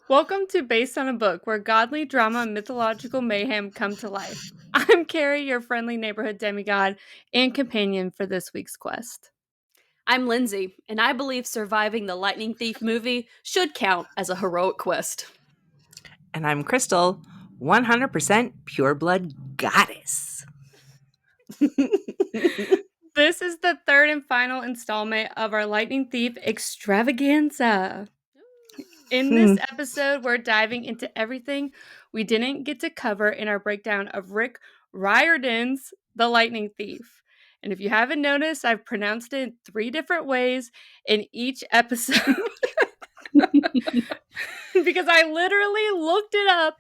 Welcome to Based on a Book, where godly drama and mythological mayhem come to life. I'm Keri, your friendly neighborhood demigod and companion for this week's quest. I'm Lindsey, and I believe surviving the Lightning Thief movie should count as a heroic quest. And I'm Crystal, 100% pureblood goddess. This is the third and final installment of our Lightning Thief extravaganza. In this episode, we're diving into everything we didn't get to cover in our breakdown of Rick Riordan's The Lightning Thief. And if you haven't noticed, I've pronounced it 3 different ways in each episode. Because I literally looked it up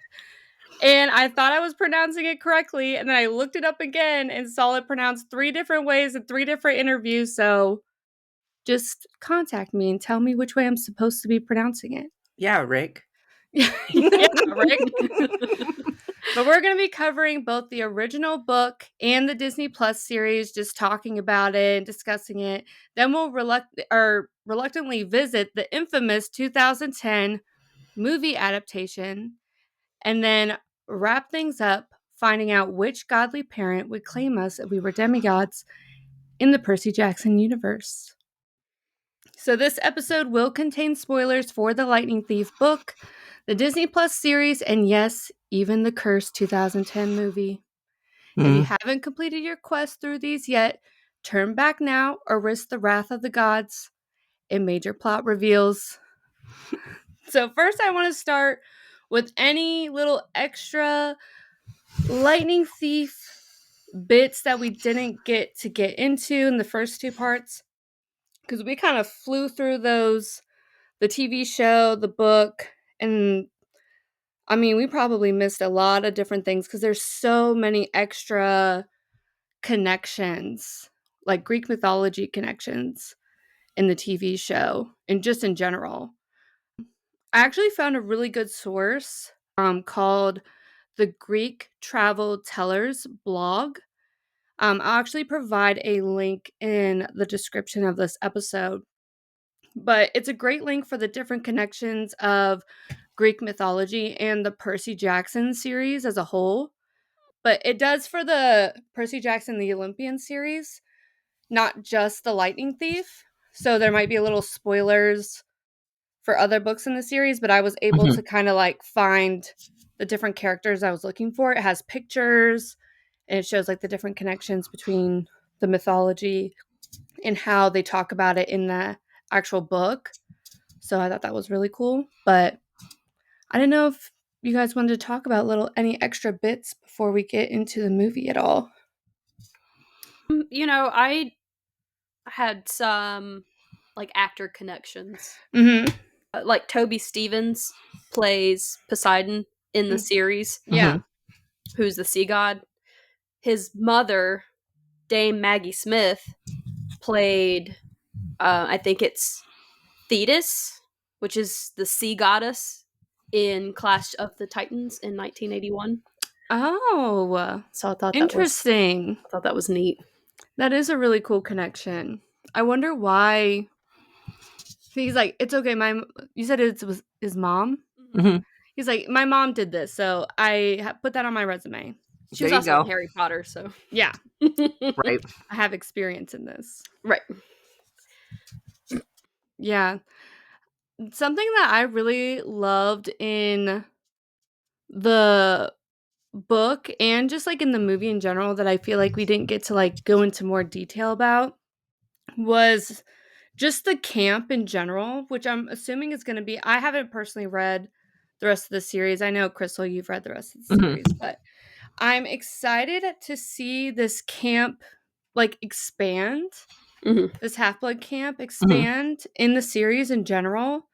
and I thought I was pronouncing it correctly. And then I looked it up again and saw it pronounced 3 different ways in 3 different interviews. So just contact me and tell me which way I'm supposed to be pronouncing it. Yeah, Rick. Yeah, Rick. But we're going to be covering both the original book and the Disney Plus series, just talking about it and discussing it. Then we'll reluctantly visit the infamous 2010 movie adaptation, and then wrap things up, finding out which godly parent would claim us if we were demigods in the Percy Jackson universe. So this episode will contain spoilers for the Lightning Thief book, the Disney Plus series, and yes, even the cursed 2010 movie. If you haven't completed your quest through these yet, turn back now or risk the wrath of the gods and major plot reveals. So first I want to start with any little extra Lightning Thief bits that we didn't get to get into in the first 2 parts, because we kind of flew through those, the TV show, the book, and I mean, we probably missed a lot of different things because there's so many extra connections, like Greek mythology connections in the TV show and just in general. I actually found a really good source called the Greek Travel Tellers blog. I'll actually provide a link in the description of this episode. But it's a great link for the different connections of Greek mythology and the Percy Jackson series as a whole. But it does for the Percy Jackson, the Olympians series, not just the Lightning Thief. So there might be a little spoilers for other books in the series, but I was able to kind of like find the different characters I was looking for. It has pictures and it shows like the different connections between the mythology and how they talk about it in the actual book. So I thought that was really cool. But I didn't know if you guys wanted to talk about any extra bits before we get into the movie at all. You know, I had some like actor connections. Mm-hmm. Like Toby Stevens plays Poseidon in the series. Yeah. Who's the sea god. His mother, Dame Maggie Smith, played, I think it's Thetis, which is the sea goddess in Clash of the Titans in 1981. Oh, so I thought interesting. I thought that was neat. That is a really cool connection. I wonder why. He's like, it's okay. You said it was his mom. Mm-hmm. He's like, my mom did this, so I put that on my resume. She was also in Harry Potter, so yeah, right. I have experience in this. Right. Yeah. Something that I really loved in the book and just like in the movie in general that I feel like we didn't get to like go into more detail about was just the camp in general, which I'm assuming is going to be, I haven't personally read the rest of the series. I know, Crystal, you've read the rest of the series, but I'm excited to see this camp like expand. This Half-Blood camp expand in the series in general,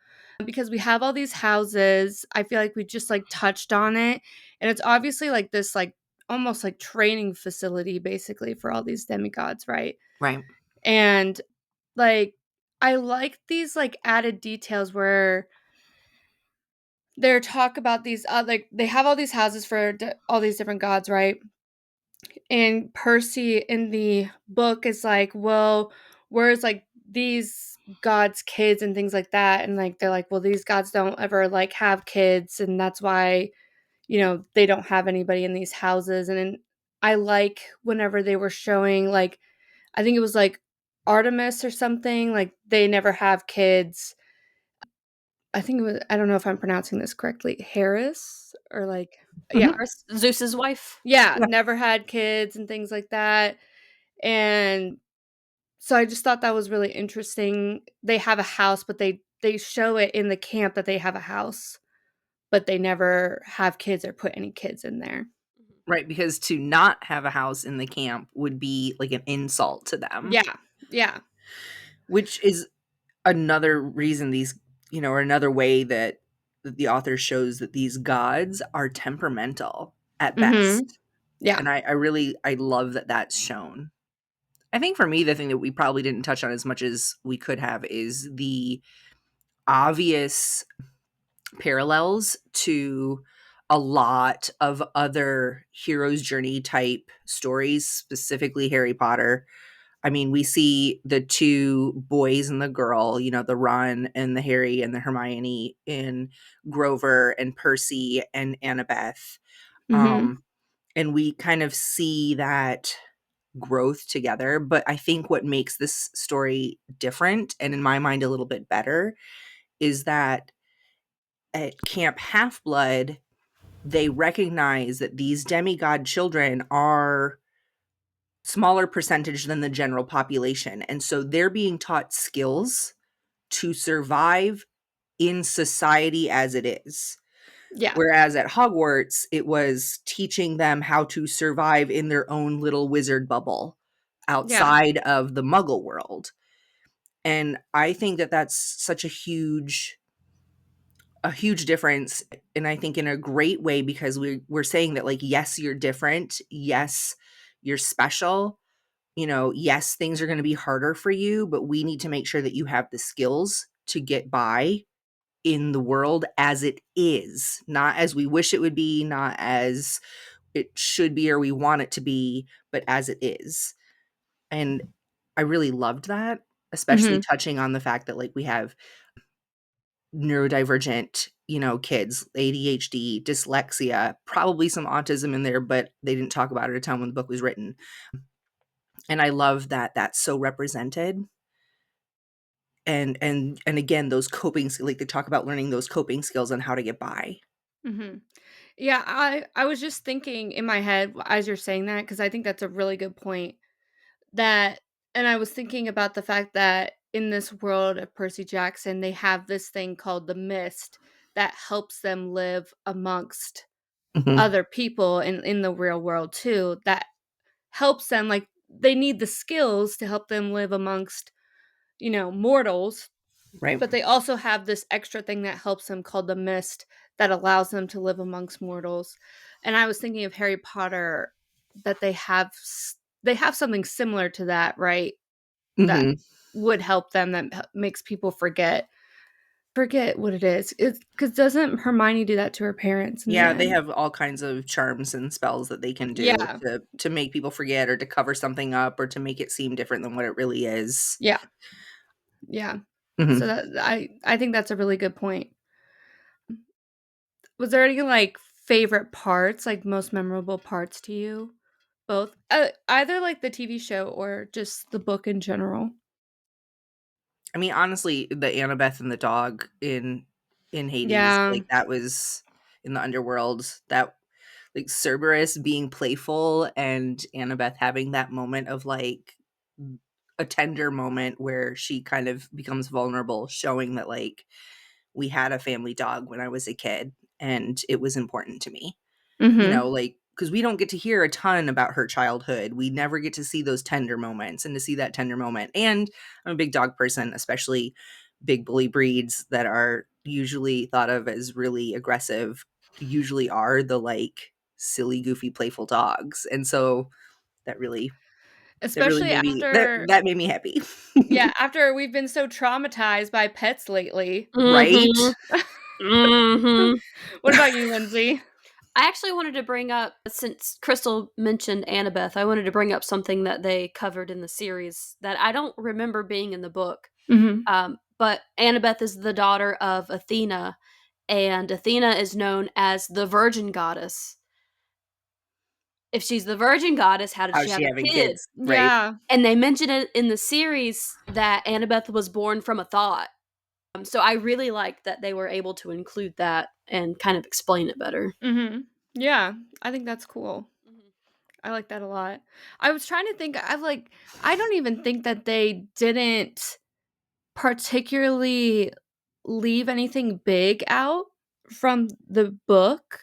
because we have all these houses. I feel like we just like touched on it, and it's obviously like this like almost like training facility basically for all these demigods, right? And like I like these like added details where they're talk about these like they have all these houses for all these different gods, right? And Percy in the book is like, well, where's like these gods' kids and things like that, and like they're like, well, these gods don't ever like have kids, and that's why, you know, they don't have anybody in these houses. And then I like whenever they were showing, like, I think it was like Artemis or something, like they never have kids. I think it was, I don't know if I'm pronouncing this correctly, Harris or like, yeah, Mhm. Zeus's wife. yeah, Yeah. never had kids and things like that. And so I just thought that was really interesting. They have a house, but they show it in the camp that they have a house, but they never have kids or put any kids in there. Right, because to not have a house in the camp would be like an insult to them, Yeah. Yeah. which is another reason these, or another way that the author shows that these gods are temperamental at Mhm. best. Yeah. And I love that that's shown. I think for me, the thing that we probably didn't touch on as much as we could have is the obvious parallels to a lot of other hero's journey type stories, specifically Harry Potter. I mean, we see the two boys and the girl, the Ron and the Harry and the Hermione in Grover and Percy and Annabeth. Mhm. And we kind of see that growth together. But I think what makes this story different, and in my mind a little bit better, is that at Camp Half Blood, they recognize that these demigod children are smaller percentage than the general population. And so they're being taught skills to survive in society as it is. Yeah. Whereas at Hogwarts, it was teaching them how to survive in their own little wizard bubble Yeah. outside of the muggle world. And I think that that's such a huge difference, and I think in a great way, because we're saying that, like, yes, you're different, yes, you're special, yes, things are going to be harder for you, but we need to make sure that you have the skills to get by in the world as it is, not as we wish it would be, not as it should be or we want it to be, but as it is. And I really loved that, especially Mhm. touching on the fact that, like, we have neurodivergent, kids, ADHD, dyslexia, probably some autism in there, but they didn't talk about it a ton when the book was written. And I love that that's so represented. And again, those like they talk about learning those coping skills and how to get by. Mhm. Yeah, I was just thinking in my head as you're saying that, because I think that's a really good point. That, and I was thinking about the fact that in this world of Percy Jackson, they have this thing called the mist that helps them live amongst Mhm. other people in the real world too. That helps them, like, they need the skills to help them live amongst, mortals, Right. but they also have this extra thing that helps them called the mist that allows them to live amongst mortals. And I was thinking of Harry Potter, that they have something similar to that, right? That Mhm. would help them, that makes people forget what it is. It's because doesn't Hermione do that to her parents in the Yeah, they end? have all kinds of charms and spells that they can do Yeah. to make people forget or to cover something up or to make it seem different than what it really is. Yeah. Yeah. So Mhm. that I think that's a really good point. Was there any, like, favorite parts, like, most memorable parts to you? Both? Either, like, the TV show or just the book in general. I mean, honestly, the Annabeth and the dog in Hades, Yeah. like, that was in the underworld, that like, Cerberus being playful and Annabeth having that moment of, like, a tender moment where she kind of becomes vulnerable, showing that, like, we had a family dog when I was a kid, and it was important to me. Mhm. Like, because we don't get to hear a ton about her childhood. We never get to see those tender moments, and to see that tender moment. And I'm a big dog person, especially big bully breeds that are usually thought of as really aggressive, usually are the, like, silly, goofy, playful dogs. And so that really Especially made me that after, that made me happy. yeah, after we've been so traumatized by pets lately. Right? Mhm. Mhm. What about you, Lindsay? I actually wanted to bring up, since Crystal mentioned Annabeth, I wanted to bring up something that they covered in the series that I don't remember being in the book. But Annabeth is the daughter of Athena, and Athena is known as the virgin goddess. If she's the virgin goddess, how did How's she she have a having kid? kids? Right. Yeah. And they mention it in the series that Annabeth was born from a thought. So I really like that they were able to include that and kind of explain it better. Yeah, I think that's cool. I like that a lot. I was trying to think, I don't even think that they didn't particularly leave anything big out from the book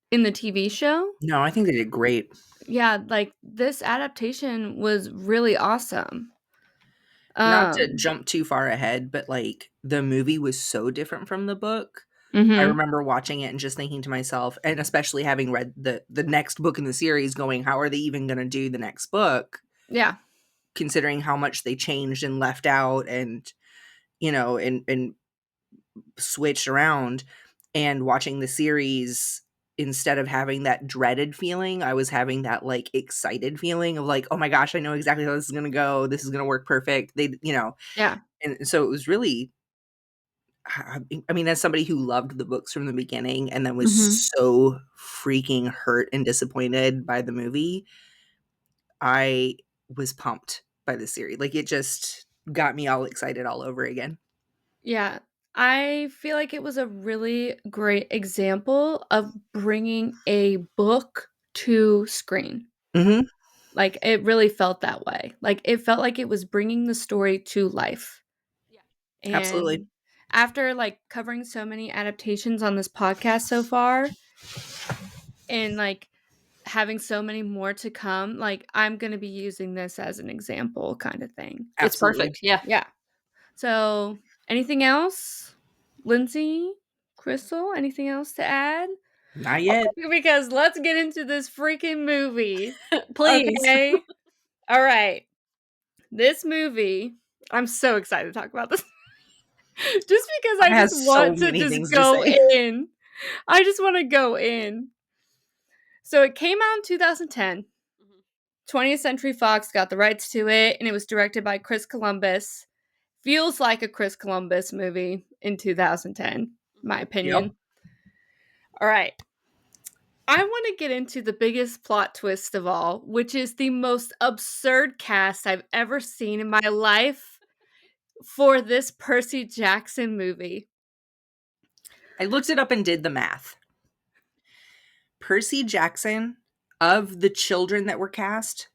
in the TV show. No, I think they did great. Yeah, like this adaptation was really awesome. Not to jump too far ahead, but like the movie was so different from the book. I mhm. remember watching it and just thinking to myself, and especially having read the next book in the series, going, how are they even going to do the next book? Yeah. Considering how much they changed and left out and, you know, and switched around. And watching the series, instead of having that dreaded feeling, I was having that like excited feeling of like, oh my gosh, I know exactly how this is going to go. This is going to work perfect. They, you know, Yeah. and so it was really, I mean, as somebody who loved the books from the beginning and then was so freaking hurt and disappointed by the movie, I was pumped by the series. Like it just got me all excited all over again. Yeah. I feel like it was a really great example of bringing a book to screen. Mm-hmm. Like, it really felt that way. Like, it felt like it was bringing the story to life. Yeah. Absolutely. And after, like, covering so many adaptations on this podcast so far and, like, having so many more to come, like, I'm gonna be using this as an example kind of thing. It's Absolutely. perfect. Yeah. Yeah. So, anything else? Lindsey, Crystal, anything else to add? Not yet. Because let's get into this freaking movie. Please. Okay. All right. This movie, I'm so excited to talk about this. Just because I Has just so want to many just things to go say. in. I just want to go in. So it came out in 2010. 20th Century Fox got the rights to it, and it was directed by Chris Columbus. Feels like a Chris Columbus movie in 2010, my opinion. Yep. All right. I want to get into the biggest plot twist of all, which is the most absurd cast I've ever seen in my life for this Percy Jackson movie. I looked it up and did the math. Percy Jackson, of the children that were cast,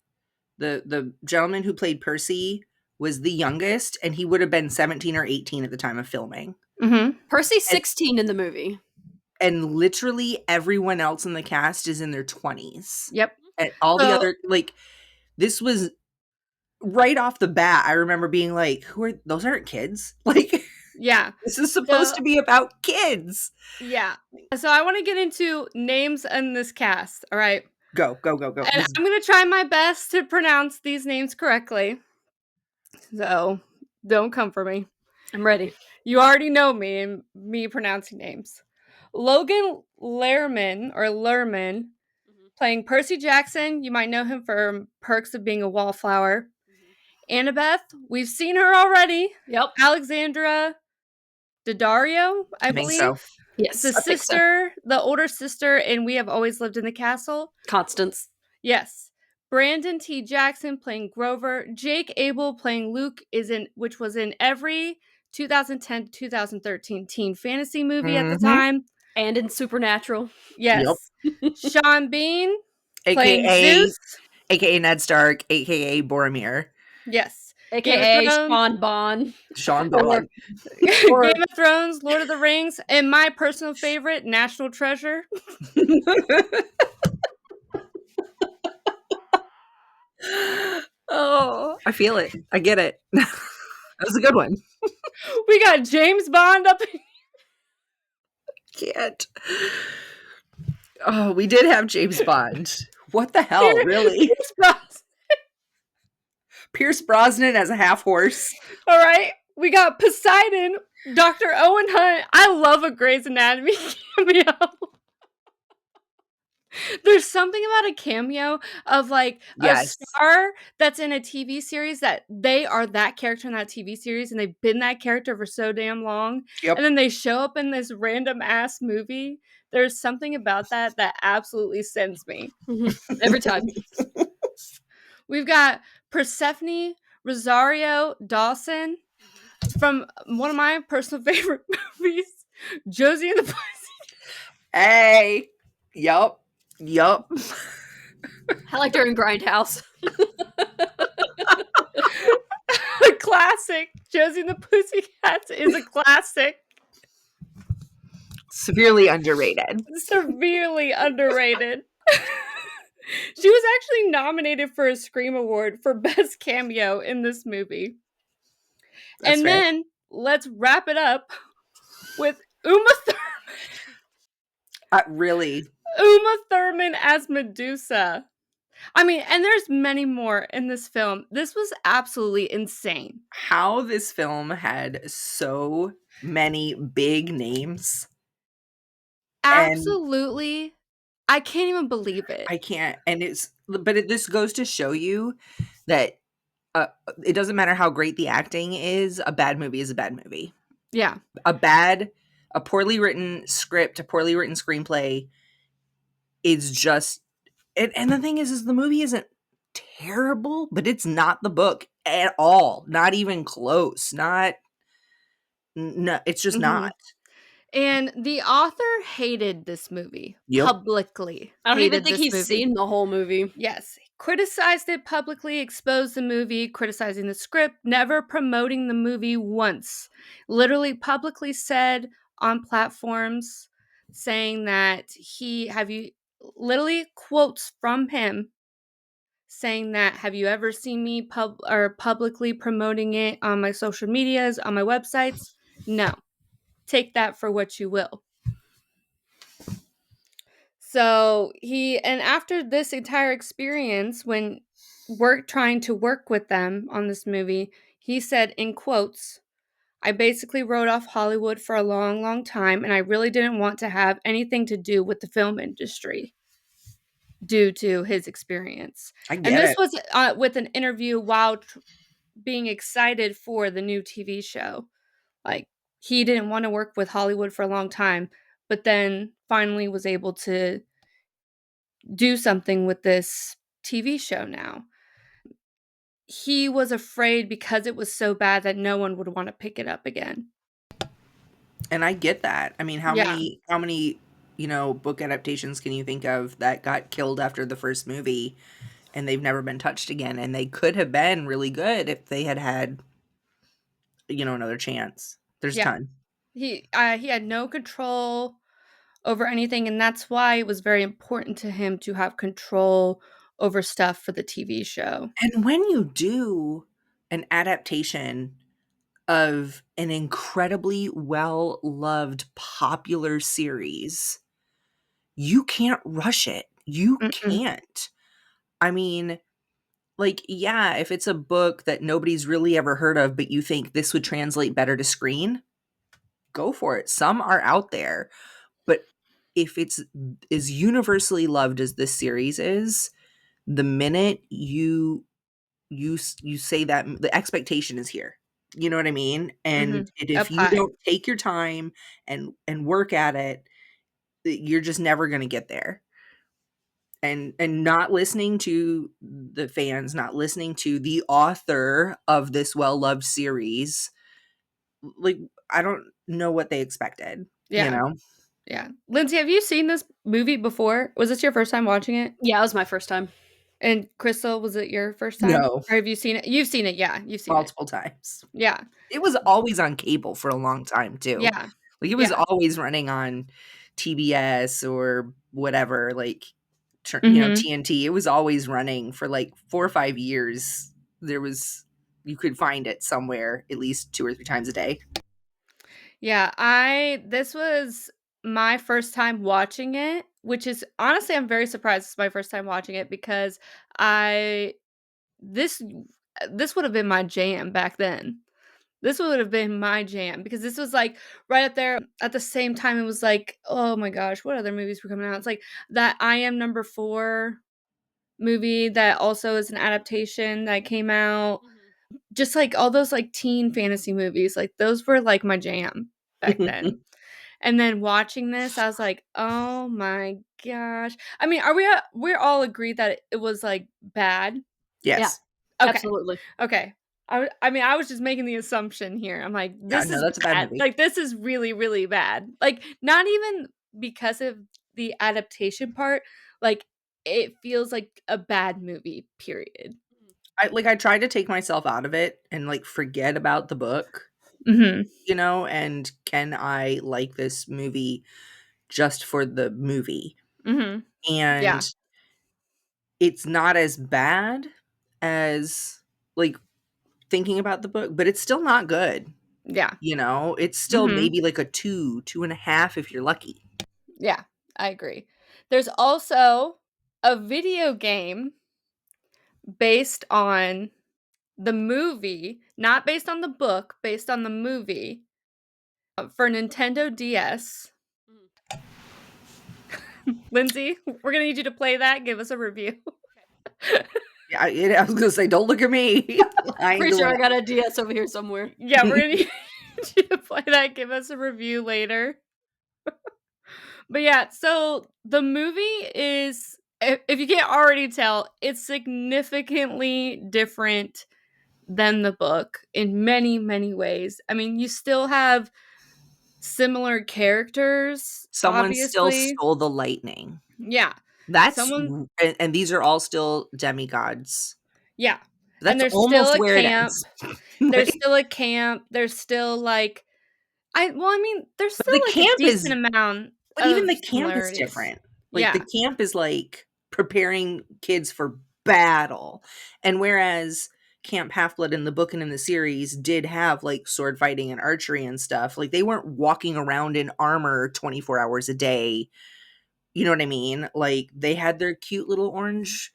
the gentleman who played Percy was the youngest, and he would have been 17 or 18 at the time of filming. Percy's 16 in the movie. And literally everyone else in the cast is in their 20s. Yep. And all the other, like, this was right off the bat. I remember being like, those aren't kids? Like, yeah. This is supposed to be about kids. Yeah. So I want to get into names in this cast. All right. Go. And I'm going to try my best to pronounce these names correctly. So don't come for me. I'm ready. You already know me and me pronouncing names. Logan Lerman, playing Percy Jackson. You might know him for Perks of Being a Wallflower. Annabeth, we've seen her already. Yep. Alexandra Daddario, I believe. So. Yes. The sister, the older sister, and We Have Always Lived in the Castle. Constance. Yes. Brandon T. Jackson playing Grover. Jake Abel playing Luke which was in every 2010 to 2013 teen fantasy movie at the time. And in Supernatural. Yes. Yep. Sean Bean playing AKA Zeus. AKA Ned Stark, AKA Boromir. Yes. AKA Sean Bond. Sean Bond. Game of Thrones, Lord of the Rings, and my personal favorite, National Treasure. Oh, I feel it. I get it. That was a good one. We got James Bond up. Can't. Oh, we did have James Bond. What the hell, really? Pierce Brosnan as a half horse. All right. We got Poseidon, Dr. Owen Hunt. I love a Grey's Anatomy cameo. There's something about a cameo of, like, a Yes. star that's in a TV series that they are that character in that TV series, and they've been that character for so damn long, Yep. and then they show up in this random-ass movie. There's something about that that absolutely sends me. Every time. We've got Persephone Rosario Dawson from one of my personal favorite movies, Josie and the Pussycat. Hey. Yup. I like her in Grindhouse. A classic. Josie and the Pussycats is a classic. Severely underrated. Severely underrated. She was actually nominated for a Scream Award for Best Cameo in this movie. That's and fair. then let's wrap it up with Uma Really. Thurman as Medusa. I mean, and there's many more in this film. This was absolutely insane. How this film had so many big names. Absolutely. I can't even believe it. I can't. And this goes to show you that it doesn't matter how great the acting is, a bad movie is a bad movie. Yeah. A poorly written script, a poorly written screenplay is just, and the thing is the movie isn't terrible, but it's not the book at all. Not even close. No, it's just not. And the author hated this movie publicly. I don't even think Hated he's this movie. seen the whole movie. Yes. Criticized it publicly, exposed the movie, criticizing the script, never promoting the movie once. Literally publicly said on platforms saying that literally quotes from him saying that, have you ever seen me publicly promoting it on my social medias, on my websites? No. Take that for what you will. So and after this entire experience, when trying to work with them on this movie, he said, in quotes, I basically wrote off Hollywood for a long, long time, and I really didn't want to have anything to do with the film industry due to his experience. I And get this it. was with an interview while being excited for the new TV show. Like, he didn't want to work with Hollywood for a long time, but then finally was able to do something with this TV show now. He was afraid because it was so bad that no one would want to pick it up again. And I get that. I mean, how many, book adaptations can you think of that got killed after the first movie and they've never been touched again? And they could have been really good if they had another chance. There's a ton. He had no control over anything, and that's why it was very important to him to have control over stuff for the TV show. And when you do an adaptation of an incredibly well-loved popular series, you can't rush it. You can't. I mean, like, yeah, if it's a book that nobody's really ever heard of, but you think this would translate better to screen, go for it. Some are out there. But if it's as universally loved as this series is, the minute you say that, the expectation is here. You know what I mean? And if you don't take your time and work at it, you're just never going to get there. And not listening to the fans, not listening to the author of this well-loved series, like, I don't know what they expected. Yeah. Lindsay, have you seen this movie before? Was this your first time watching it? Yeah, it was my first time. And Crystal, was it your first time? No. Or have you seen it? You've seen it, yeah. You've seen Multiple times. Yeah. It was always on cable for a long time, too. Yeah. Like, it was always running on TBS or whatever, like, TNT. It was always running for, like, 4 or 5 years. You could find it somewhere at least 2 or 3 times a day. Yeah, this was my first time watching it, which is honestly, I'm very surprised it's my first time watching it because this would have been my jam back then. This would have been my jam because this was like right up there at the same time. It was like, oh my gosh, what other movies were coming out? It's like that I Am Number 4 movie that also is an adaptation that came out. Just like all those like teen fantasy movies, like those were like my jam back then. And then watching this, I was like, oh my gosh. I mean, we're all agreed that it was like bad? Yes. Okay. Absolutely. Okay. I mean, I was just making the assumption here. I'm like, Yeah, this no, is that's a bad bad. movie. Like, this is really, really bad. Like, not even because of the adaptation part. Like, it feels like a bad movie, period. I tried to take myself out of it and like forget about the book, Mm-hmm. you know, and can I like this movie just for the movie? Mm-hmm. And Yeah. it's not as bad as like thinking about the book, but it's still not good. Yeah. You know, it's still Mm-hmm. maybe like a 2.5 if you're lucky. Yeah, I agree. There's also a video game based on the movie, not based on the book, based on the movie for Nintendo DS. Lindsay, we're going to need you to play that. Give us a review. Yeah, I was gonna say, don't look at me. I ain't Pretty sure doing I got a DS over here somewhere. Yeah, we're going to need you to play that. Give us a review later. But yeah, so the movie is, if you can't already tell, it's significantly different than the book in many, many ways. I mean, you still have similar characters, Someone still obviously. stole the lightning. Yeah. That's Someone and these are all still demigods. Yeah. And That's there's still almost a where it camp. ends. There's Like, still a camp. There's still like I mean, there's but still the like a camp decent is amount but even of the camp is similarities. different. Like the Yeah. camp is like preparing kids for battle. And whereas Camp Half-Blood in the book and in the series did have like sword fighting and archery and stuff, like they weren't walking around in armor 24 hours a day. You know what I mean? Like they had their cute little orange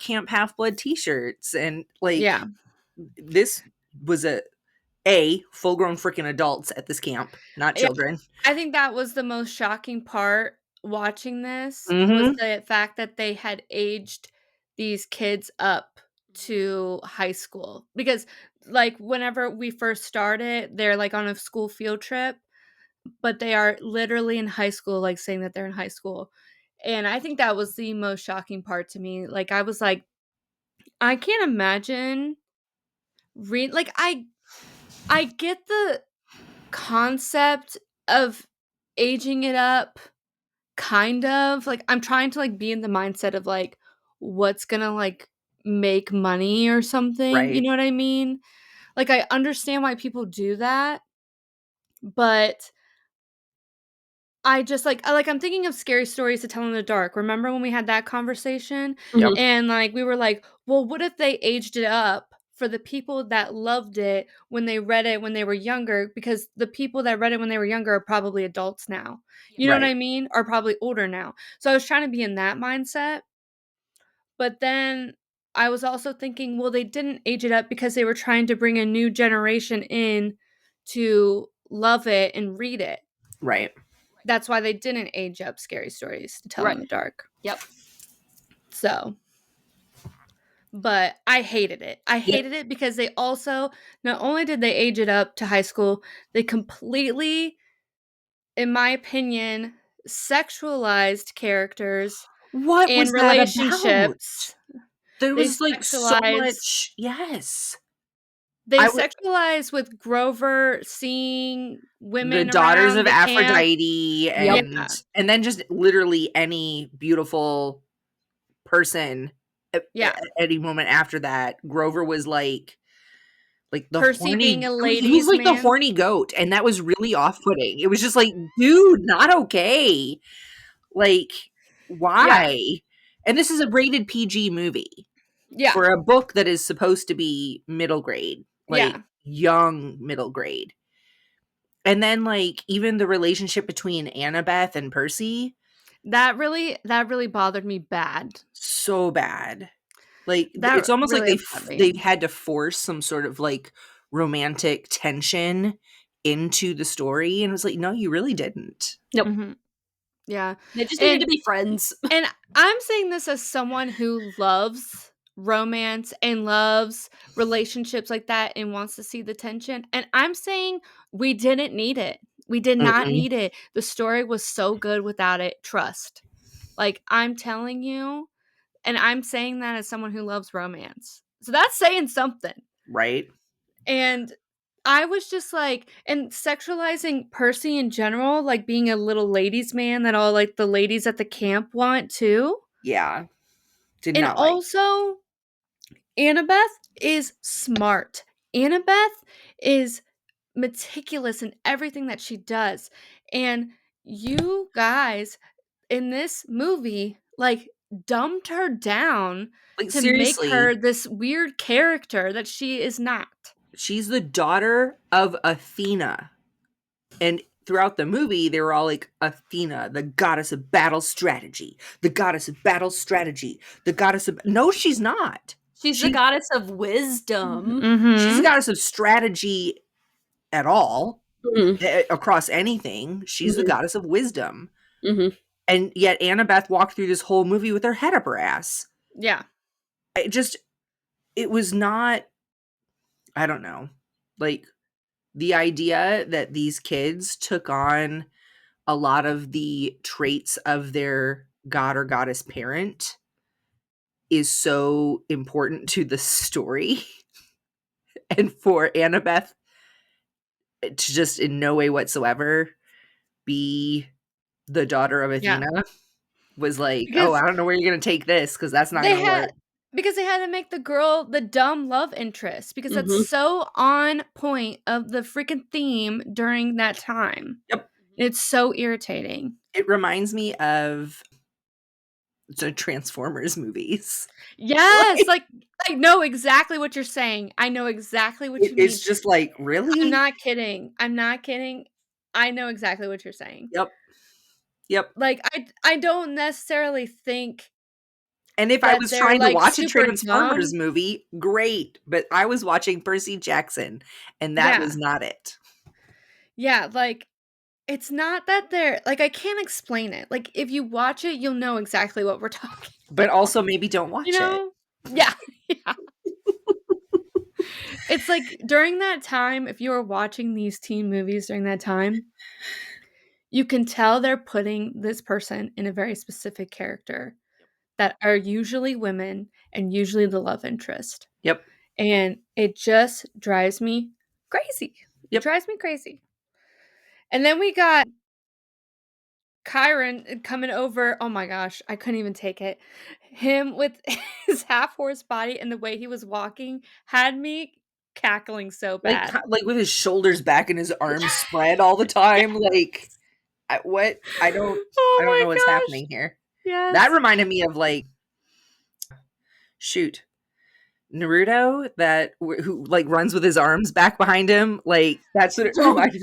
Camp Half-Blood t-shirts and like Yeah. this was a full-grown freaking adults at this camp, not Yeah. children. I think that was the most shocking part watching this was Mhm. the fact that they had aged these kids up to high school because like whenever we first started, they're like on a school field trip, but they are literally in high school, like saying that they're in high school. And I think that was the most shocking part to me. Like I was like, I can't imagine like I get the concept of aging it up kind of. Like I'm trying to like be in the mindset of like what's going to like make money or something, you Right. know what I mean? Like I understand why people do that, but I just I'm thinking of Scary Stories to Tell in the Dark. Remember when we had that conversation? Yep. Mhm. And, like, we were like, "Well, what if they aged it up for the people that loved it when they read it when they were younger?" Because the people that read it when they were younger are probably adults now. You know what Right. I mean? Are probably older now. So I was trying to be in that mindset, but then I was also thinking, well, they didn't age it up because they were trying to bring a new generation in to love it and read it. Right. That's why they didn't age up Scary Stories to Tell Right. in the Dark. Yep. So, but I hated it. I Yep. hated it because they also not only did they age it up to high school, they completely, in my opinion, sexualized characters What and was that about? relationships. There They was like so sexualize much. Yes. they I would sexualize with Grover seeing the women daughters around of the camp. Aphrodite Yep. Yeah. and then just literally any beautiful person Yeah. at any moment after that. Grover was like the Percy being horny a he was ladies' like the man. horny goat, and that was really off-putting. It was just like, dude, not okay. Like, Yeah. why? And this is a rated PG movie Yeah. for a book that is supposed to be middle grade, like Yeah. young middle grade. And then like even the relationship between Annabeth and Percy, That really bothered me bad. so bad. Like That it's almost like really upset they me. had to force some sort of like romantic tension into the story, and it was like, no, you really didn't. Nope. Mhm. Yeah. They just needed to be friends. And I'm saying this as someone who loves romance and loves relationships like that and wants to see the tension. And I'm saying we didn't need it. We did not Mm-mm. need it. The story was so good without it. Trust. Like, I'm telling you, and I'm saying that as someone who loves romance. So that's saying something. Right? And I was just like, and sexualizing Percy in general, like being a little ladies' man that all like the ladies at the camp want too. Yeah. Did And not like. also, Annabeth is smart. Annabeth is meticulous in everything that she does. And you guys in this movie, like, dumbed her down Like, to make seriously, her this weird character that she is not. she's the daughter of Athena. And throughout the movie, they were all like, Athena, the goddess of battle strategy, the goddess of battle strategy, the goddess of. No, she's not. She's the goddess of wisdom. She's the Mhm. goddess of strategy at all, Mhm. across anything. She's the Mhm. goddess of wisdom. Mhm. And yet Annabeth walked through this whole movie with her head up her ass. Yeah. It was not, I don't know. Like, the idea that these kids took on a lot of the traits of their god or goddess parent is so important to the story. And for Annabeth to just in no way whatsoever be the daughter of Yeah. Athena was like, oh, Because I don't know where you're going to take this, because that's not they going to had work. because they had to make the girl the dumb love interest because that's Mhm. so on point of the freaking theme during that time. Yep. It's so irritating. It reminds me of the Transformers movies. Yes, like, I know exactly what you're saying. I know exactly what you mean. It's just like, I'm really? not kidding. I'm not kidding. I know exactly what you're saying. Yep. Yep. Like, I don't necessarily think And if I that was they're, trying to like, watch a super Transformers dumb. movie, great. But I was watching Percy Jackson, and that Yeah. was not it. Yeah, like, it's not that they're like, I can't explain it. Like, if you watch it, you'll know exactly what we're talking But about, also, maybe don't you watch it. know? Yeah, yeah. It's like, during that time, if you were watching these teen movies during that time, you can tell they're putting this person in a very specific character that are usually women and usually the love interest. Yep. And it just drives me crazy. It Yep. drives me crazy. And then we got Chiron coming over. Oh my gosh, I couldn't even take it. Him with his half horse body and the way he was walking had me cackling so bad. Like with his shoulders back and his arms spread all the time. Like, what? I don't Oh know my what's gosh. happening here. That Yes. reminded me of, like, shoot, Naruto, who like runs with his arms back behind him. Like, that's what it reminded.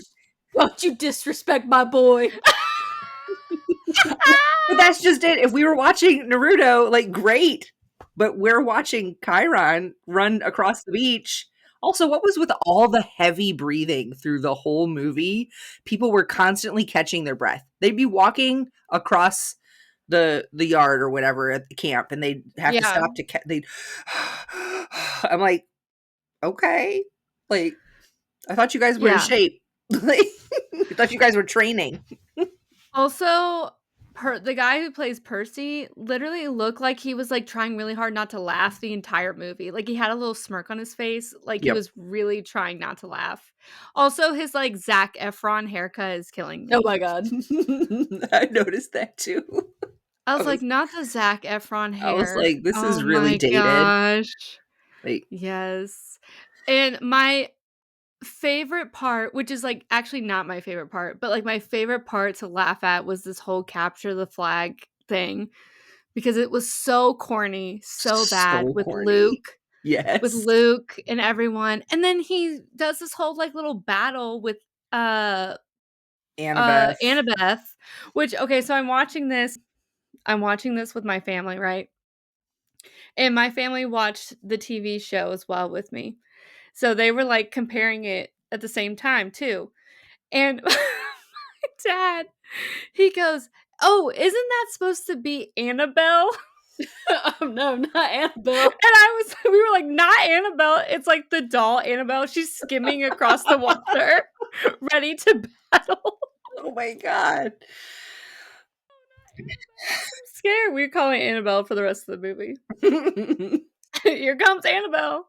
Don't you disrespect my boy. But that's just it. If we were watching Naruto, like, great. But we're watching Chiron run across the beach. Also, what was with all the heavy breathing through the whole movie? People were constantly catching their breath. They'd be walking across the yard or whatever at the camp, and they'd have to Yeah. stop to they'd. I'm like, okay, like, I thought you guys were in Yeah. shape. Like, I thought you guys were training. Also, the guy who plays Percy literally looked like he was, like, trying really hard not to laugh the entire movie. Like, he had a little smirk on his face, like he Yep. was really trying not to laugh. Also, his, like, Zac Efron haircut is killing me. Oh my god. I noticed that too. I I was like, was, not the Zac Efron I was hair. like, this is Oh really my dated. gosh. Like, Yes. And my favorite part, which is, like, actually not my favorite part, but, like, my favorite part to laugh at was this whole capture the flag thing because it was so corny, so bad so corny. with Yes. Luke and everyone. And then he does this whole, like, little battle with, Annabeth. Annabeth, which okay, so I'm watching this with my family, right? And my family watched the TV show as well with me. So they were like comparing it at the same time too. And my dad, he goes, "Oh, isn't that supposed to be Annabelle?" Oh no, not Annabelle. And we were like, "Not Annabelle. It's like the doll Annabelle. She's skimming across the water, ready to battle." Oh my god. I'm scared. We're calling Annabelle for the rest of the movie. Here comes Annabelle.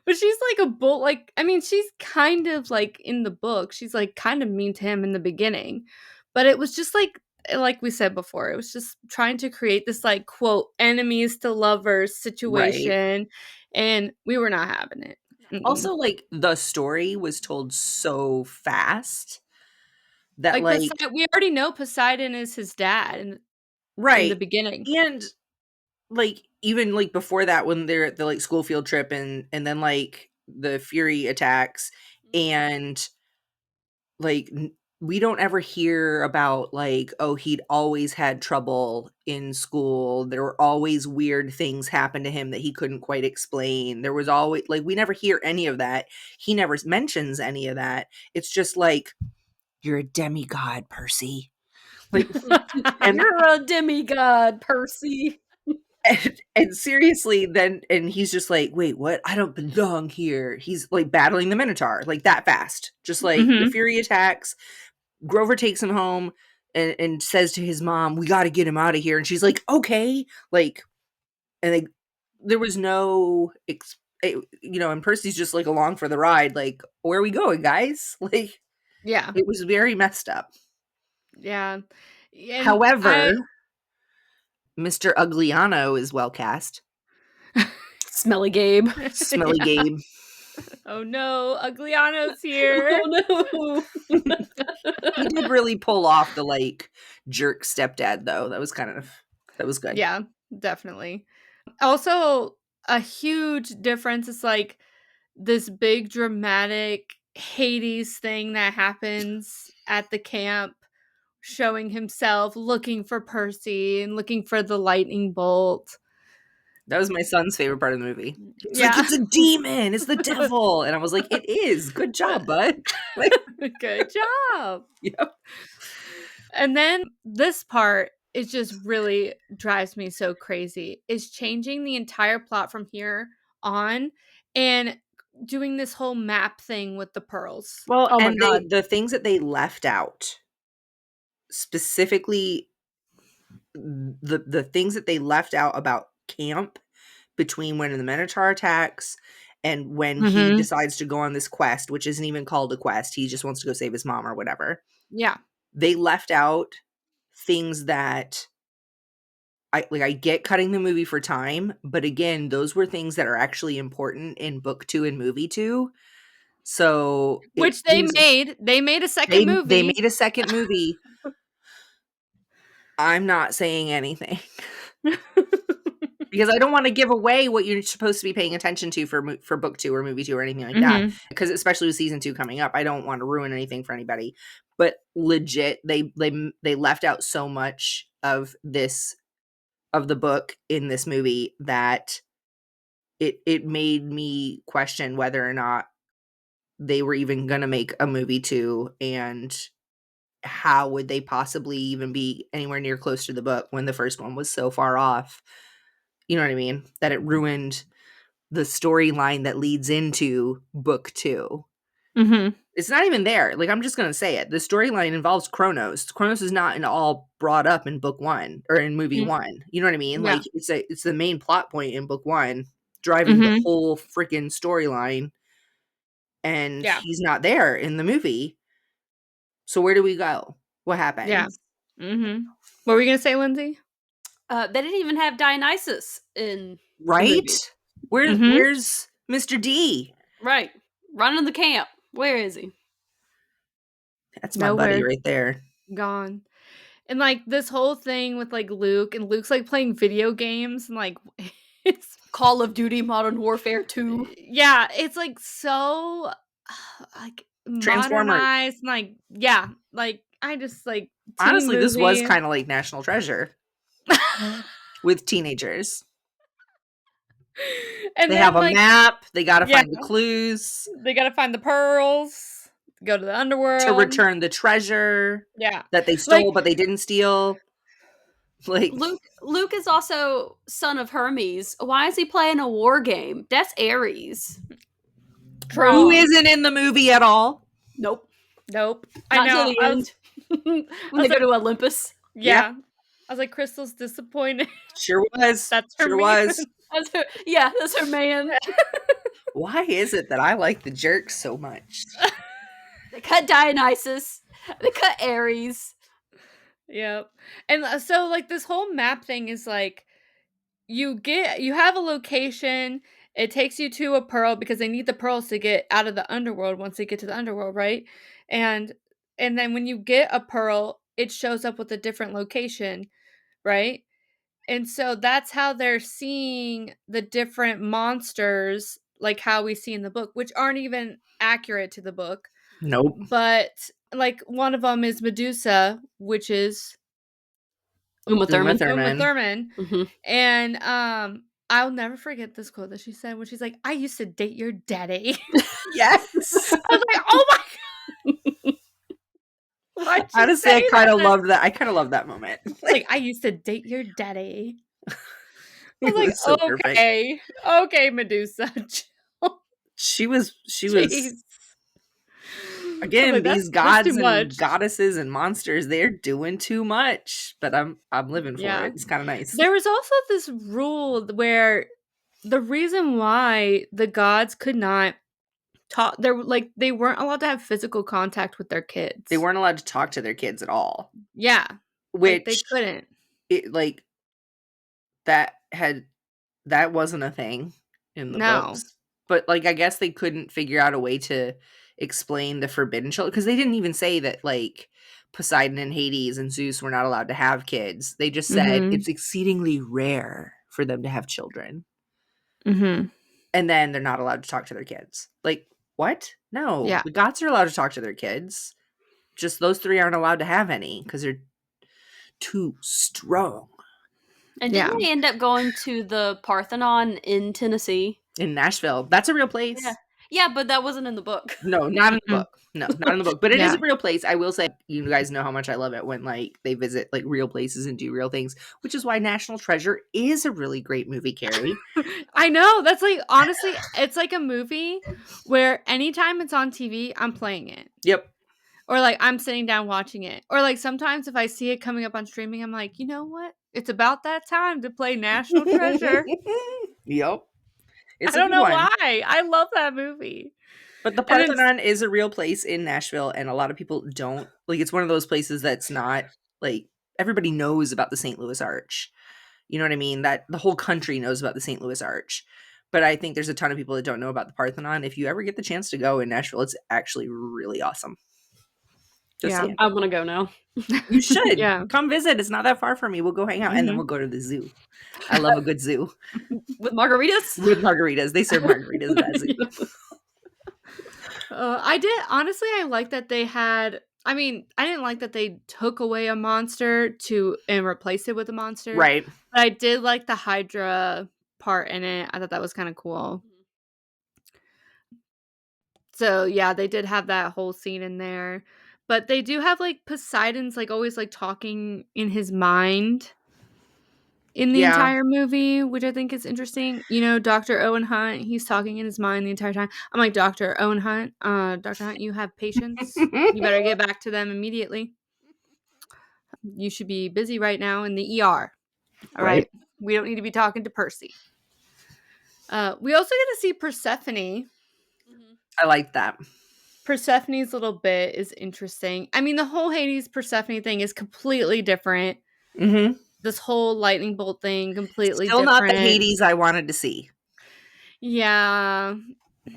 But she's like a bull. Like, I mean, she's kind of like in the book. She's like kind of mean to him in the beginning. But it was just like we said before, it was just trying to create this like quote enemies to lovers Right. situation, and we were not having it. Also, like, the story was told so fast that, Like like, we already know Poseidon is his dad in the right. beginning. And like even like before that, when they're at the like school field trip, and then like the Fury attacks, and like we don't ever hear about like, oh, he'd always had trouble in school, there were always weird things happen to him that he couldn't quite explain, there was always like, we never hear any of that, he never mentions any of that. It's just like, you're a demigod, Percy. Like, and You're a demigod, Percy. and seriously, then, and he's just like, wait, what? I don't belong here. He's like battling the Minotaur like that fast. Just like the Mhm. Fury attacks, Grover takes him home and says to his mom, we got to get him out of here. And she's like, okay. Like, and they, there was no, and Percy's just like along for the ride. Like, where are we going, guys? Like, Yeah. it was very messed up. Yeah. And However, Mr. Ugliano is well cast. Smelly Gabe. Smelly Yeah. Gabe. Oh no, Ugliano's here. Oh no. He did really pull off the like jerk stepdad though. That was good. Yeah, definitely. Also, a huge difference is like this big dramatic Hades thing that happens at the camp, showing himself looking for Percy and looking for the lightning bolt. That was my son's favorite part of the movie. It's Yeah. like, it's a demon, it's the devil. And I was like, it is. Good job, bud. Like, Good job. yep. And then this part, it just really drives me so crazy, is changing the entire plot from here on and doing this whole map thing with the pearls. Well, Oh my and God. the things that they left out, specifically the things that they left out about camp between when the Minotaur attacks and when he Mhm. decides to go on this quest, which isn't even called a quest. He just wants to go save his mom or whatever. Yeah. They left out things that I get cutting the movie for time, but again, those were things that are actually important in book 2 and movie 2. So it Which they seems made. They made a second movie. they made a second movie. I'm not saying anything because I don't want to give away what you're supposed to be paying attention to for book 2 or movie 2 or anything like that. Mhm. Because especially with season 2 coming up, I don't want to ruin anything for anybody. But legit, they left out so much of the book in this movie that it made me question whether or not they were even going to make a movie 2, and how would they possibly even be anywhere near close to the book when the first one was so far off. You know what I mean? That it ruined the storyline that leads into book 2. Mhm. It's not even there. Like, I'm just going to say it. The storyline involves Kronos. Kronos is not all brought up in book 1 or in movie Mm. 1. You know what I mean? Yeah. Like, it's the main plot point in book 1 driving the Mhm. whole freaking storyline, and Yeah. he's not there in the movie. So where do we go? What happens? Yeah. Mhm. What were you gonna say, Lindsay? They didn't even have Dionysus in the Right? movie. Mhm. Where's Mr. D? Right. Running the camp. Where is he? That's my buddy Nowhere. right there. Gone. And like this whole thing with like Luke, and Luke's like playing video games, and like it's Call of Duty Modern Warfare 2. yeah, it's like so like Transformers. modernized, and like yeah, like I just like teen Honestly, this was movie. kind of like National Treasure with teenagers. And They then have a map. They got to yeah. find the clues They gotta find the pearls, go to the to underworld. return the treasure Yeah. that they stole, but they didn't steal. Like Luke is also son of Hermes. Why is he playing a war game? That's Ares. who isn't in the movie at all. Nope. Nope. Not I know. till the end. When they go to Olympus. Yeah. I was like, Crystal's disappointed. Sure was. That's her sure man. was. That's her man. Why is it that I like the jerk so much? They cut Dionysus. They cut Ares. Yep. And so like this whole map thing is like you have a location, it takes you to a pearl because they need the pearls to get out of the underworld once they get to the underworld, right? And then when you get a pearl, it shows up with a different location, right? And so that's how they're seeing the different monsters, like how we see in the book, which aren't even accurate to the book. Nope. But like one of them is Medusa, which is Uma Thurman. Mm-hmm. And I'll never forget this quote that she said when she's like, "I used to date your daddy." Yes. I was like, "Oh my god!" Honestly, I kind of loved that. I kind of love that moment. Like, I used to date your daddy. I was It like, was so okay, perfect. okay, Medusa. She was. Jeez. Again, like, these gods and goddesses and monsters, they're doing too much. But I'm living for it. It's kind of nice. There was also this rule where the reason why the gods could not talk, they weren't allowed to have physical contact with their kids. They weren't allowed to talk to their kids at all. Yeah. Which they couldn't. That wasn't a thing in the books. But like I guess they couldn't figure out a way to explain the forbidden children because they didn't even say that like Poseidon and Hades and Zeus were not allowed to have kids. They just said it's exceedingly rare for them to have children. Mm-hmm. And then they're not allowed to talk to their kids. Like, what? No. Yeah. The gods are allowed to talk to their kids. Just those three aren't allowed to have any because they're too strong. And didn't they end up going to the Parthenon in Tennessee? In Nashville. That's a real place. Yeah, but that wasn't in the book. No, not in the book. No, not in the book. But it is a real place. I will say, you guys know how much I love it when like they visit like real places and do real things, which is why National Treasure is a really great movie, Keri. I know. That's like, honestly, it's like a movie where anytime it's on TV, I'm playing it. Yep. Or like I'm sitting down watching it. Or like sometimes if I see it coming up on streaming, I'm like, you know what? It's about that time to play National Treasure. Yep. I don't know why. I love that movie. But the Parthenon is a real place in Nashville, and a lot of people don't. Like, it's one of those places that's not, like, everybody knows about the St. Louis Arch. You know what I mean? That the whole country knows about the St. Louis Arch. But I think there's a ton of people that don't know about the Parthenon. If you ever get the chance to go in Nashville, it's actually really awesome. I want to go now. You should. Come visit. It's not that far from me. We'll go hang out, and then we'll go to the zoo. I love a good zoo. With margaritas? With margaritas. They serve margaritas at that zoo. I like that they had, I didn't like that they took away a monster and replaced it with a monster. Right. But I did like the Hydra part in it. I thought that was kind of cool. So yeah, they did have that whole scene in there. But they do have like Poseidon's like always like talking in his mind in the entire movie, which I think is interesting. You know, Dr. Owen Hunt, he's talking in his mind the entire time. I'm like, Dr. Owen Hunt, Dr. Hunt, you have patients. You better get back to them immediately. You should be busy right now in the ER. All right. We don't need to be talking to Percy. We also get to see Persephone. I like that. Persephone's little bit is interesting. I mean, the whole Hades Persephone thing is completely different. Mm-hmm. This whole lightning bolt thing, completely Still different. Not the Hades I wanted to see. Yeah.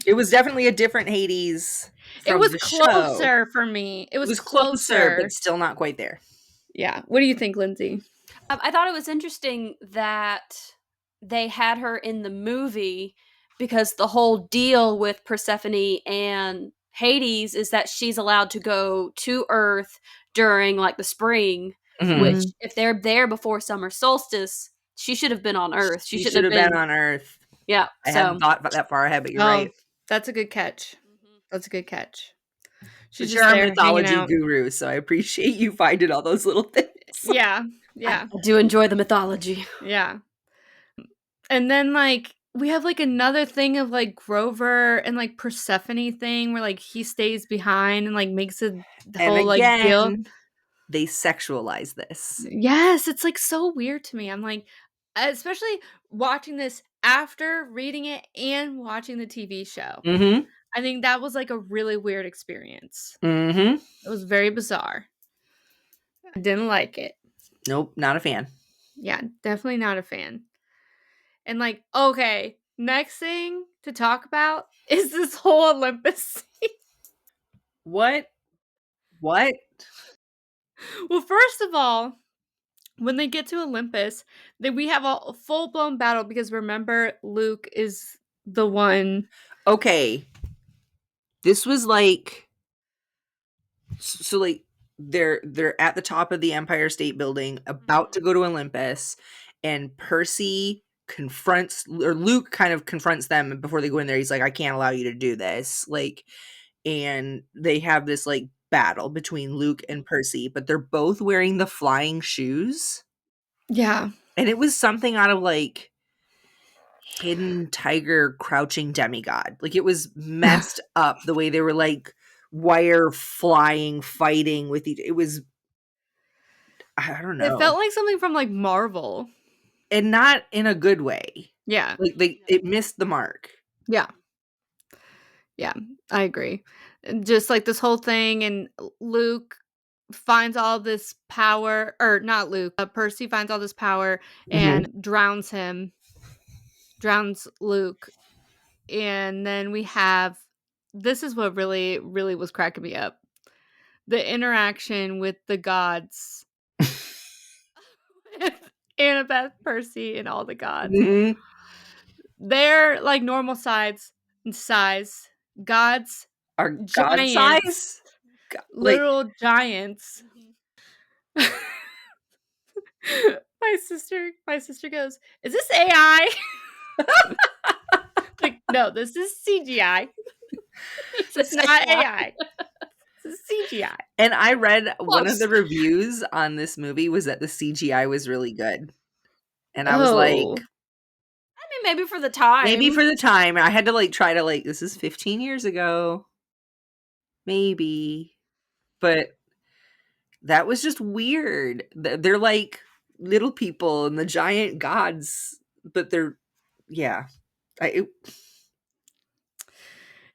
It was definitely a different Hades from It was the closer show. for me. It was closer, but still not quite there. Yeah. What do you think, Lindsay? I thought it was interesting that they had her in the movie because the whole deal with Persephone and Hades is that she's allowed to go to Earth during like the spring, which if they're there before summer solstice, she should have been on Earth. She should have been on Earth. Yeah. I hadn't thought that far ahead, but you're right. That's a good catch. That's a good catch. She's But just you're our there hanging mythology out. guru, so I appreciate you finding all those little things. Yeah. Yeah. I do enjoy the mythology. Yeah. And then, like, we have, like, another thing of, like, Grover and, like, Persephone thing where, like, he stays behind and, like, makes a And whole, like, deal. again, they sexualize this. Yes, it's, like, so weird to me. I'm like, especially watching this after reading it and watching the TV show. Mm-hmm. I think that was, like, a really weird experience. Mm-hmm. It was very bizarre. I didn't like it. Nope, not a fan. Yeah, definitely not a fan. And, like, okay, next thing to talk about is this whole Olympus scene. What? What? Well, first of all, when they get to Olympus, we have a full-blown battle because remember, Luke is the one. Okay. This was like, so like they're at the top of the Empire State Building, about to go to Olympus, and Percy Luke kind of confronts them before they go in there. He's like, I can't allow you to do this. Like, and they have this like battle between Luke and Percy, but they're both wearing the flying shoes. Yeah. And it was something out of like Hidden Tiger, Crouching Demigod. Like, it was messed up the way they were like wire flying, fighting with each. It was, I don't know. It felt like something from, like, Marvel. And not in a good way. Yeah. Like it missed the mark. Yeah. Yeah, I agree. And just, like, this whole thing, and Luke finds all this power, or not Luke, Percy finds all this power and drowns Luke. And then we have, this is what really, really was cracking me up. The interaction with the gods. With Annabeth, Percy, and all the gods. Mhm. They're like normal size. Gods Are God giants. size? Literal giants. My sister goes, "Is this AI?" Like, no, this is CGI. It's not AI. This is CGI. And I read one of the reviews on this movie was that the CGI was really good. And I was like, Oh. I mean, maybe for the time. maybe for the time. I had to like try to like, this is 15 years ago. Maybe. But that was just weird. They're like little people and the giant gods, but they're, yeah.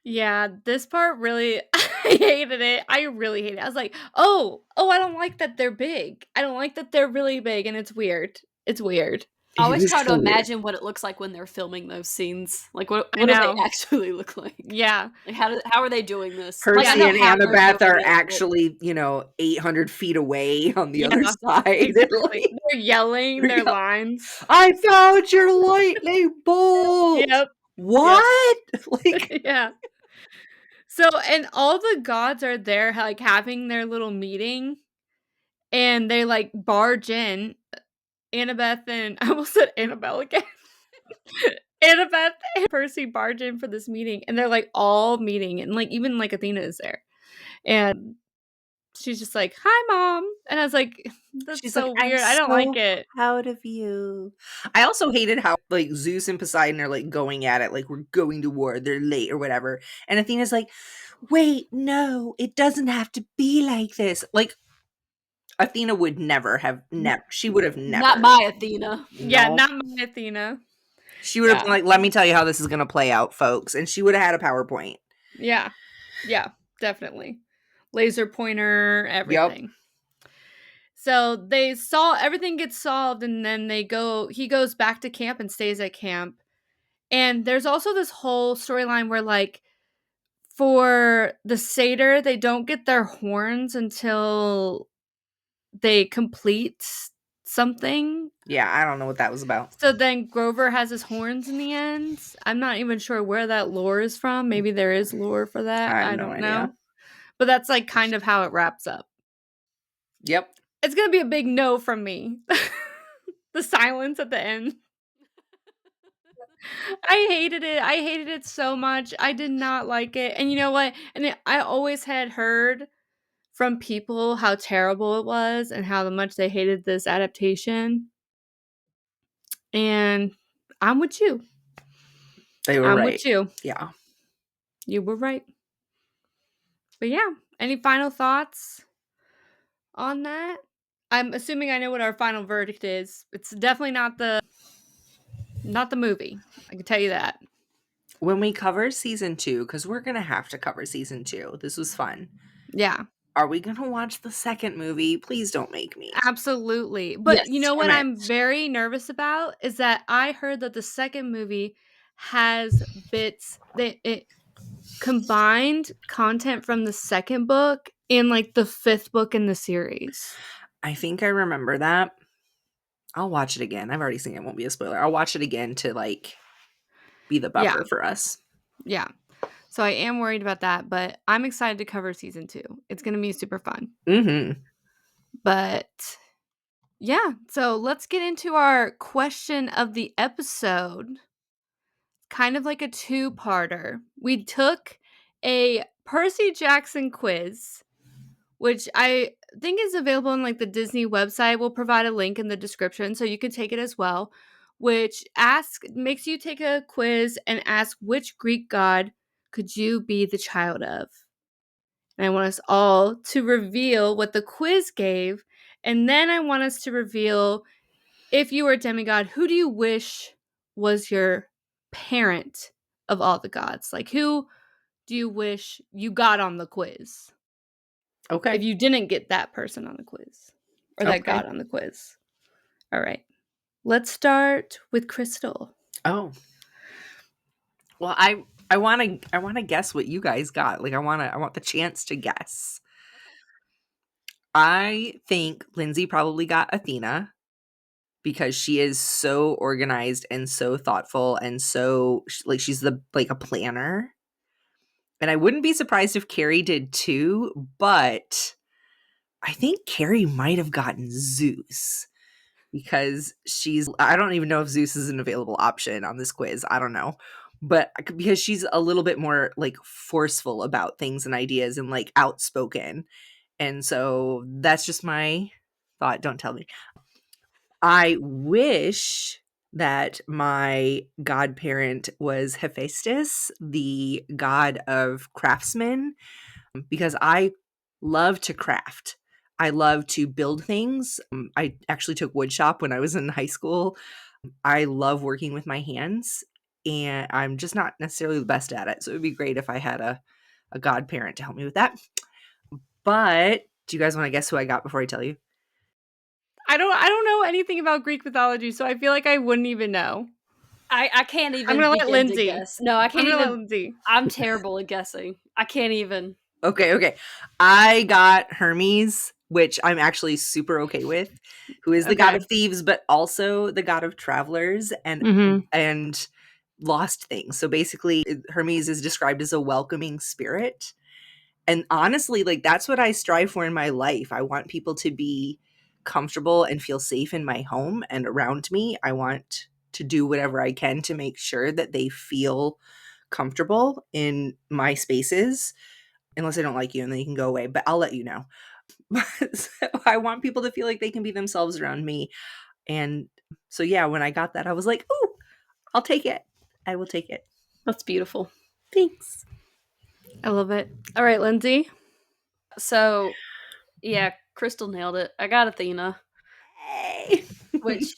Yeah, this part really, I hated it. I really hated it. I was like, oh, I don't like that they're big. I don't like that they're really big, and it's weird. It's weird. I always try to imagine what it looks like when they're filming those scenes. Like, what do they actually look like? Yeah. Like, how are they doing this? Percy like, and Annabeth are actually, 800 feet away on the other side. Exactly. They're yelling their lines. I found your lightning bolt! Yep. What? Yep. Like, yeah. So, and all the gods are there, like, having their little meeting, and they, like, barge in. Annabeth and I almost said Annabelle again. Annabeth and Percy barge in for this meeting, and they're, like, all meeting, and, like, even, like, Athena is there. And she's just like, "Hi, Mom." And I was like, that's she's so like, weird. I don't like it. Proud of you. I also hated how, like, Zeus and Poseidon are, like, going at it, like, we're going to war, they're late or whatever. And Athena's like, wait, no, it doesn't have to be like this. Like, Athena would never have, she would have never. Not my Athena. Yeah, not my Athena. She would have been like, let me tell you how this is going to play out, folks. And she would have had a PowerPoint. Yeah. Yeah, definitely. Laser pointer, everything. Yep. So everything gets solved, and then he goes back to camp and stays at camp. And there's also this whole storyline where, like, for the satyr, they don't get their horns until they complete something. Yeah, I don't know what that was about. So then Grover has his horns in the end. I'm not even sure where that lore is from. Maybe there is lore for that. I don't know. But that's, like, kind of how it wraps up. Yep. It's going to be a big no from me. The silence at the end. I hated it. I hated it so much. I did not like it. And you know what? I always had heard from people how terrible it was and how much they hated this adaptation. And I'm with you. They were I'm right. with you. Yeah. You were right. But yeah, any final thoughts on that? I'm assuming I know what our final verdict is. It's definitely not the movie. I can tell you that. When we cover season 2, because we're going to have to cover season 2. This was fun. Yeah. Are we going to watch the second movie? Please don't make me. Absolutely. But Yes, you know what damn it. I'm very nervous about is that I heard that the second movie has bits that it combined content from the second book in like the 5th book in the series. I think I remember that. I'll watch it again. I've already seen it. It won't be a spoiler. I'll watch it again to like be the buffer for us. Yeah. So I am worried about that, but I'm excited to cover season 2. It's going to be super fun. Mm-hmm. But yeah, so let's get into our question of the episode. Kind of like a two-parter. We took a Percy Jackson quiz, which I think is available on like the Disney website. We'll provide a link in the description so you can take it as well, which makes you take a quiz and ask which Greek god could you be the child of. And I want us all to reveal what the quiz gave, and then I want us to reveal, if you were a demigod, who do you wish was your parent of all the gods? Like, who do you wish you got on the quiz? Okay. If you didn't get that person on the quiz or that Okay. god on the quiz. All right. Let's start with Crystal. Oh. Well, I want to guess what you guys got. Like I want the chance to guess. I think Lindsey probably got Athena because she is so organized and so thoughtful and so like she's a planner. And I wouldn't be surprised if Keri did too, but I think Keri might have gotten Zeus because I don't even know if Zeus is an available option on this quiz. I don't know. But because she's a little bit more like forceful about things and ideas and like outspoken. And so that's just my thought. Don't tell me. I wish that my godparent was Hephaestus, the god of craftsmen, because I love to craft. I love to build things. I actually took woodshop when I was in high school. I love working with my hands, and I'm just not necessarily the best at it. So it would be great if I had a godparent to help me with that. But do you guys want to guess who I got before I tell you? I don't know anything about Greek mythology, so I feel like I wouldn't even know. I can't even. I'm gonna let begin Lindsey. to guess. No, I can't I'm gonna even. let Lindsey. I'm terrible at guessing. I can't even. Okay. I got Hermes, which I'm actually super okay with, who is the god of thieves, but also the god of travelers and lost things. So basically, Hermes is described as a welcoming spirit. And honestly, like that's what I strive for in my life. I want people to be comfortable and feel safe in my home and around me. I want to do whatever I can to make sure that they feel comfortable in my spaces. Unless I don't like you and then you can go away, but I'll let you know. So I want people to feel like they can be themselves around me. And so, yeah, when I got that, I was like, oh, I'll take it. I will take it. That's beautiful. Thanks. I love it. All right, Lindsey. So, yeah, Crystal nailed it. I got Athena. Hey. Which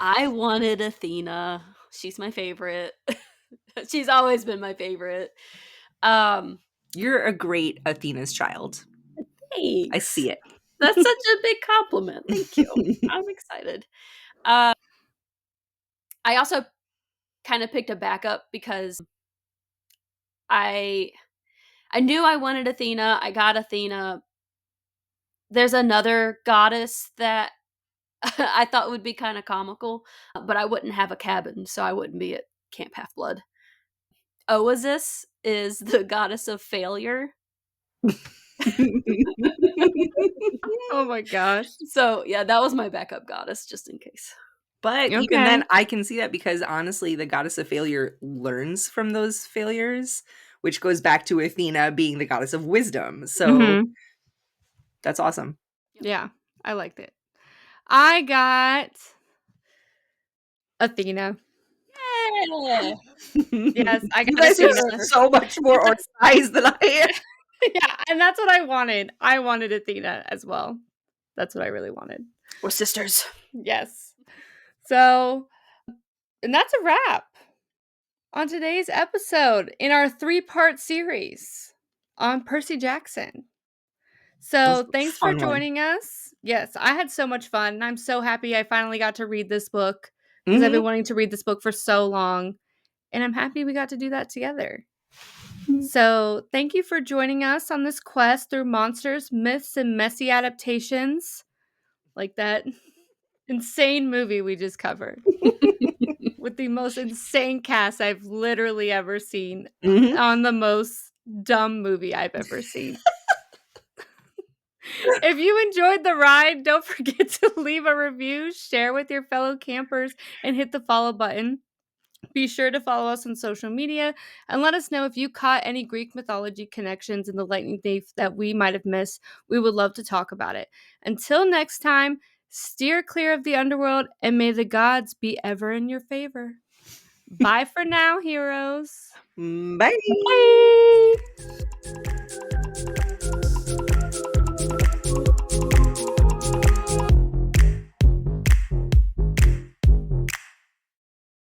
I wanted Athena. She's my favorite. She's always been my favorite. You're a great Athena's child. Thanks. I see it. That's such a big compliment. Thank you. I'm excited. I also kind of picked a backup because I knew I wanted Athena. I got Athena. There's another goddess that I thought would be kind of comical, but I wouldn't have a cabin, so I wouldn't be at Camp Half-Blood. Oasis is the goddess of failure. Oh my gosh. So, yeah, that was my backup goddess, just in case. But even Okay. then, I can see that because honestly, the goddess of failure learns from those failures, which goes back to Athena being the goddess of wisdom. So Mhm. that's awesome. Yeah, I liked it. I got Athena. Yeah. Yes, I You got guys are Athena. so much more Yes. organized than I am. Yeah, and that's what I wanted. I wanted Athena as well. That's what I really wanted. We're sisters. Yes. So, and that's a wrap on today's episode in our 3-part series on Percy Jackson. So, thanks for Fun one. joining us. Yes, I had so much fun. I'm so happy I finally got to read this book because I've Mhm. been wanting to read this book for so long, and I'm happy we got to do that together. So, thank you for joining us on this quest through monsters, myths, and messy adaptations, like that insane movie we just covered with the most insane cast I've literally ever seen Mhm. on the most dumb movie I've ever seen. If you enjoyed the ride, don't forget to leave a review, share with your fellow campers, and hit the follow button. Be sure to follow us on social media and let us know if you caught any Greek mythology connections in the Lightning Thief that we might have missed. We would love to talk about it. Until next time, steer clear of the underworld and may the gods be ever in your favor. Bye for now, heroes. Bye. Bye.